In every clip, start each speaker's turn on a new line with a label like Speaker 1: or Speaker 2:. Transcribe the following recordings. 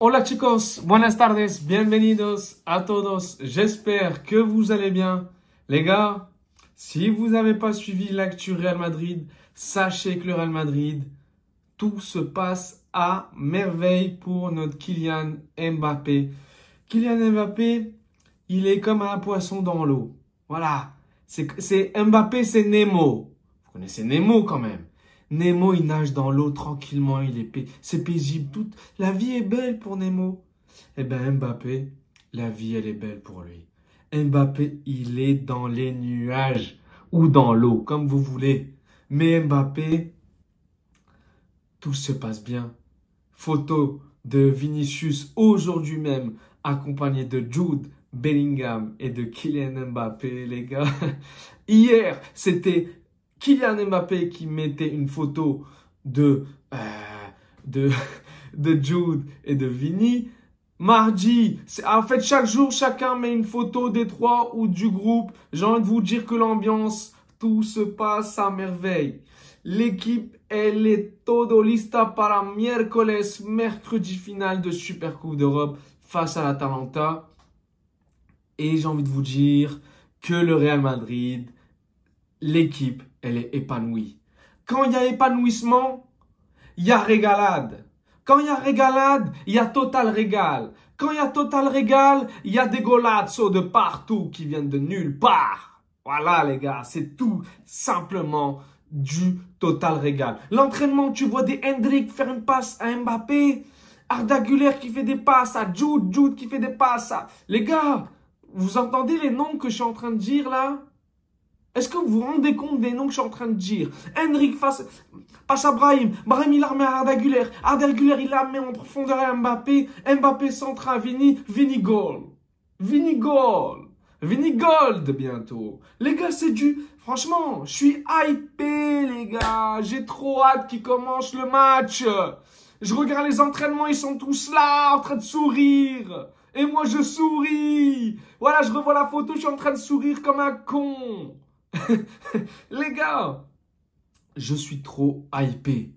Speaker 1: Hola chicos, buenas tardes, bienvenidos a todos. J'espère que vous allez bien. Les gars, si vous n'avez pas suivi l'actu Real Madrid, sachez que le Real Madrid, tout se passe à merveille pour notre Kylian Mbappé. Kylian Mbappé, il est comme un poisson dans l'eau. Voilà, c'est Mbappé, c'est Nemo. Vous connaissez Nemo quand même. Nemo, il nage dans l'eau tranquillement, c'est paisible. La vie est belle pour Nemo. Eh bien, Mbappé, la vie, elle est belle pour lui. Mbappé, il est dans les nuages ou dans l'eau, comme vous voulez. Mais Mbappé, tout se passe bien. Photo de Vinicius aujourd'hui même, accompagné de Jude Bellingham et de Kylian Mbappé, les gars. Hier, c'était Kylian Mbappé qui mettait une photo de Jude et de Vini. Mardi, en fait, chaque jour, chacun met une photo des trois ou du groupe. J'ai envie de vous dire que l'ambiance, tout se passe à merveille. L'équipe, elle est todo lista para miércoles, mercredi final de Supercoupe d'Europe face à l'Atalanta. Et j'ai envie de vous dire que le Real Madrid, l'équipe, elle est épanouie. Quand il y a épanouissement, il y a régalade. Quand il y a régalade, il y a total régal. Quand il y a total régal, il y a des golazos de partout qui viennent de nulle part. Voilà les gars, c'est tout simplement du total régal. L'entraînement, tu vois des Hendrik faire une passe à Mbappé, Arda Güler qui fait des passes à Jude, Jude qui fait des passes à... Les gars, vous entendez les noms que je suis en train de dire là? Est-ce que vous vous rendez compte des noms que je suis en train de dire? Hendrik passe à Brahim. Brahim, il la remet à Arda Güler. Arda Güler, il la met en profondeur à Mbappé. Mbappé centre à Vini. Vini goal. Vini goal. Vini gold bientôt. Les gars, c'est du... Franchement, je suis hypé, les gars. J'ai trop hâte qu'il commence le match. Je regarde les entraînements, ils sont tous là, en train de sourire. Et moi, je souris. Voilà, je revois la photo, je suis en train de sourire comme un con. Les gars, je suis trop hypé.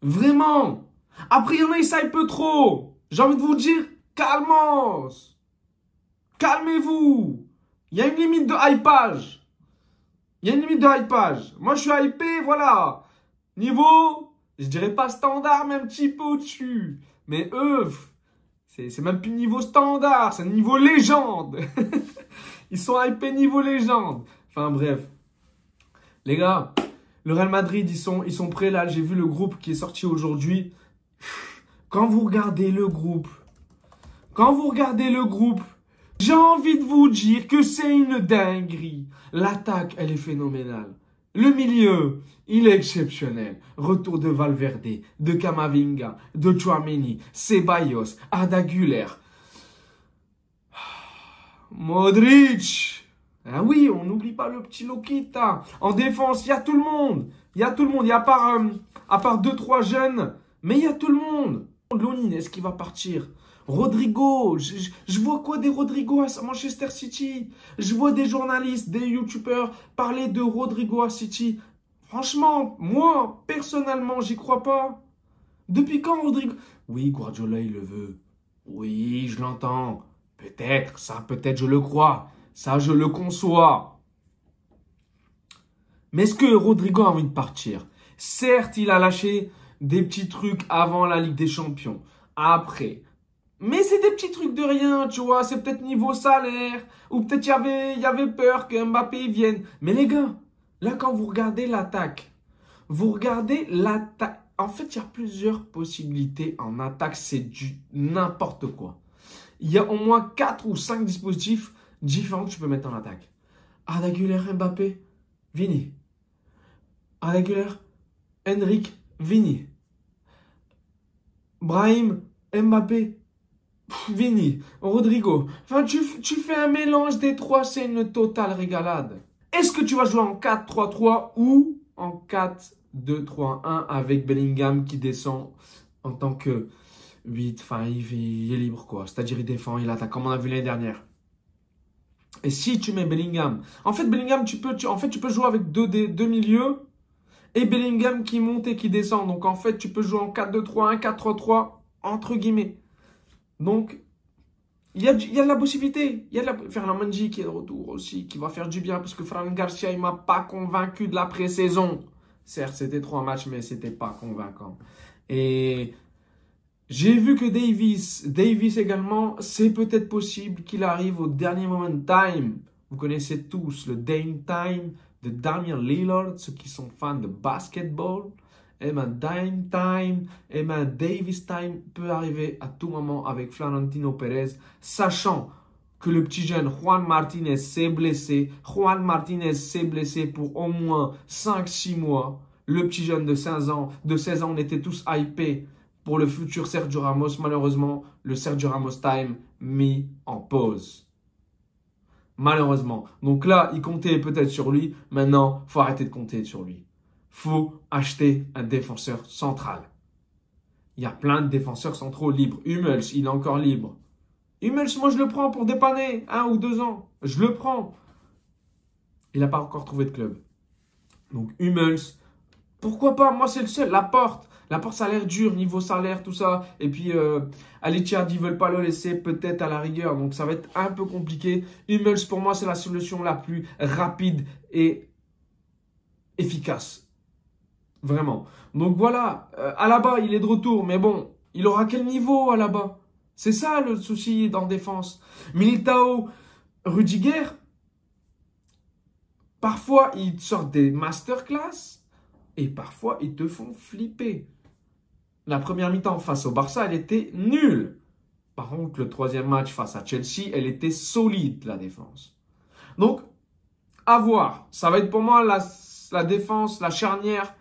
Speaker 1: Vraiment. Après, il y en a, ils s'hypent trop. J'ai envie de vous dire, calmos. Calmez-vous. Il y a une limite de hypage. Il y a une limite de hypage. Moi, je suis hypé, voilà. Niveau, je dirais pas standard, mais un petit peu au-dessus. Mais eux, c'est même plus niveau standard, c'est niveau légende. Ils sont hypés niveau légende. Enfin bref. Les gars, le Real Madrid, ils sont prêts là. J'ai vu le groupe qui est sorti aujourd'hui. Quand vous regardez le groupe, j'ai envie de vous dire que c'est une dinguerie. L'attaque, elle est phénoménale. Le milieu, il est exceptionnel. Retour de Valverde, de Camavinga, de Tchouaméni, Ceballos, Arda Güler, Modric. Ah oui, on n'oublie pas le petit Lokita. En défense, il y a tout le monde. Il y a tout le monde. Il y a à part 2-3 jeunes. Mais il y a tout le monde. Lonin, est-ce qu'il va partir? Rodrigo. Je vois quoi des Rodrigo à Manchester City? Je vois des journalistes, des youtubeurs parler de Rodrigo à City. Franchement, moi, personnellement, j'y crois pas. Depuis quand Rodrigo? Oui, Guardiola, il le veut. Oui, je l'entends. Peut-être, ça, peut-être, je le crois. Ça, je le conçois. Mais est-ce que Rodrigo a envie de partir? Certes, il a lâché des petits trucs avant la Ligue des Champions. Après. Mais c'est des petits trucs de rien, tu vois. C'est peut-être niveau salaire. Ou peut-être il y avait peur que Mbappé vienne. Mais les gars, là, quand vous regardez l'attaque, En fait, il y a plusieurs possibilités en attaque. C'est du n'importe quoi. Il y a au moins 4 ou 5 dispositifs différents que tu peux mettre en attaque. Arda Güler, Mbappé, Vini. Arda Güler, Hendrik, Vini. Brahim, Mbappé, Vini, Rodrigo. Enfin, tu fais un mélange des trois, c'est une totale régalade. Est-ce que tu vas jouer en 4-3-3 ou en 4-2-3-1 avec Bellingham qui descend en tant que 8, enfin, il est libre, quoi. C'est-à-dire, il défend, il attaque, comme on a vu l'année dernière. Et si tu mets Bellingham, en fait, Bellingham, tu peux jouer avec deux milieux et Bellingham qui monte et qui descend. Donc, en fait, tu peux jouer en 4-2-3-1, 4-3-3 entre guillemets. Donc, il y a de la possibilité. Il y a Ferland Mendy qui est de retour aussi, qui va faire du bien, parce que Fran Garcia, il ne m'a pas convaincu de la pré-saison. Certes, c'était 3 matchs, mais ce n'était pas convaincant. Et j'ai vu que Davis également, c'est peut-être possible qu'il arrive au dernier moment de time. Vous connaissez tous le Dame Time de Damian Lillard, ceux qui sont fans de basketball. Et bien, Dame Time, et bien, Davis Time peut arriver à tout moment avec Florentino Pérez, sachant que le petit jeune Juan Martinez s'est blessé. Juan Martinez s'est blessé pour au moins 5-6 mois. Le petit jeune de 16 ans, on était tous hypés pour le futur Sergio Ramos. Malheureusement, le Sergio Ramos Time mis en pause. Malheureusement. Donc là, il comptait peut-être sur lui. Maintenant, il faut arrêter de compter sur lui. Faut acheter un défenseur central. Il y a plein de défenseurs centraux libres. Hummels, il est encore libre. Hummels, moi je le prends pour dépanner 1 ou 2 ans. Je le prends. Il n'a pas encore trouvé de club. Donc Hummels, pourquoi pas? Moi c'est le seul. Laporte, ça a l'air dur niveau salaire, tout ça. Et puis Al-Ittihad, ils ne veulent pas le laisser peut-être à la rigueur. Donc ça va être un peu compliqué. Hummels, pour moi, c'est la solution la plus rapide et efficace. Vraiment. Donc voilà, Alaba, il est de retour. Mais bon, il aura quel niveau Alaba? C'est ça le souci en défense. Militao, Rudiger, parfois ils sortent des masterclass et parfois ils te font flipper. La première mi-temps face au Barça, elle était nulle. Par contre, le troisième match face à Chelsea, elle était solide, la défense. Donc, à voir. Ça va être pour moi la défense, la charnière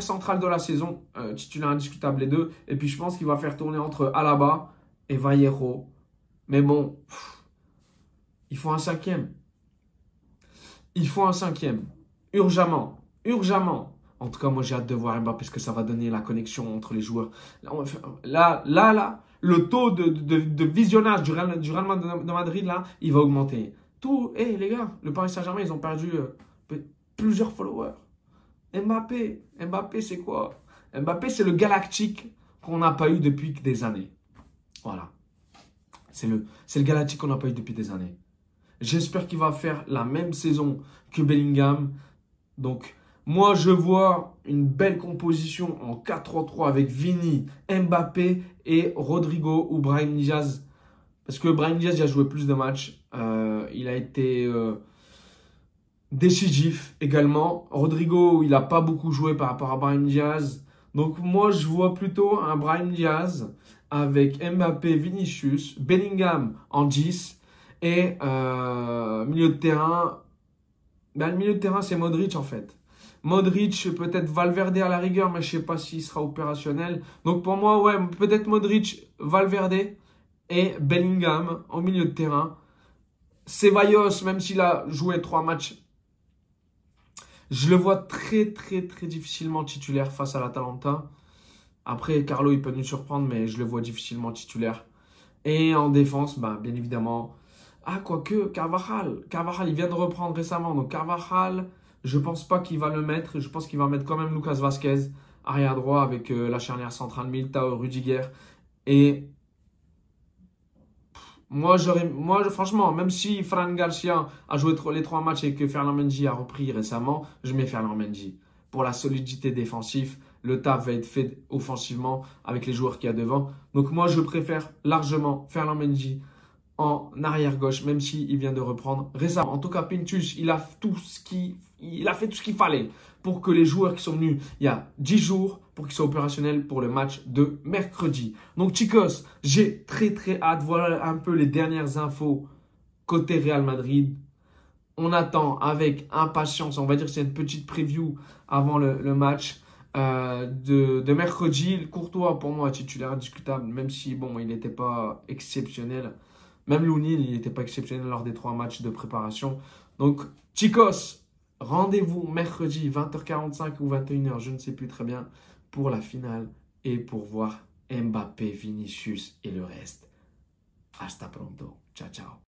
Speaker 1: centrale de la saison, titulaire indiscutable les deux. Et puis je pense qu'il va faire tourner entre Alaba et Vallejo. Mais bon, il faut un 5e. Il faut un 5e. Urgemment. Urgemment. En tout cas, moi j'ai hâte de voir Mbappé parce que ça va donner la connexion entre les joueurs. Là, le taux de visionnage du Real de Madrid, là, il va augmenter. Les gars, le Paris Saint-Germain, ils ont perdu plusieurs followers. Mbappé, c'est quoi? Mbappé, c'est le galactique qu'on n'a pas eu depuis des années. Voilà. C'est le galactique qu'on n'a pas eu depuis des années. J'espère qu'il va faire la même saison que Bellingham. Donc, moi, je vois une belle composition en 4-3-3 avec Vini, Mbappé et Rodrigo ou Brahim Diaz. Parce que Brahim Diaz, il a joué plus de matchs. Il a été décisif également. Rodrigo, il n'a pas beaucoup joué par rapport à Brahim Diaz. Donc moi, je vois plutôt un Brahim Diaz avec Mbappé, Vinicius, Bellingham en 10 et milieu de terrain. Ben, le milieu de terrain, c'est Modric en fait. Modric, peut-être Valverde à la rigueur, mais je ne sais pas s'il sera opérationnel. Donc pour moi, ouais, peut-être Modric, Valverde et Bellingham en milieu de terrain. Ceballos, même s'il a joué 3 matchs, je le vois très difficilement titulaire face à l'Atalanta. Après, Carlo, il peut nous surprendre, mais je le vois difficilement titulaire. Et en défense, bah, bien évidemment, quoique, Carvajal, il vient de reprendre récemment. Donc Carvajal, je ne pense pas qu'il va le mettre. Je pense qu'il va mettre quand même Lucas Vazquez, arrière droit, avec la charnière centrale, Militao, Rudiger. Et moi, franchement, même si Fran Garcia a joué les 3 matchs et que Ferland Mendy a repris récemment, je mets Ferland Mendy. Pour la solidité défensive, le taf va être fait offensivement avec les joueurs qu'il y a devant. Donc moi, je préfère largement Ferland Mendy en arrière-gauche, même s'il vient de reprendre récemment. En tout cas, Pintus, il a fait tout ce qu'il fallait pour que les joueurs qui sont venus il y a 10 jours, pour qu'ils soient opérationnels pour le match de mercredi. Donc, chicos, j'ai très hâte. Voilà un peu les dernières infos côté Real Madrid. On attend avec impatience, on va dire que c'est une petite preview avant le match de mercredi. Courtois, pour moi, titulaire indiscutable, même si, bon, il n'était pas exceptionnel. Même Lounil, il n'était pas exceptionnel lors des 3 matchs de préparation. Donc, chicos, rendez-vous mercredi 20h45 ou 21h, je ne sais plus très bien, pour la finale et pour voir Mbappé, Vinicius et le reste. Hasta pronto. Ciao, ciao.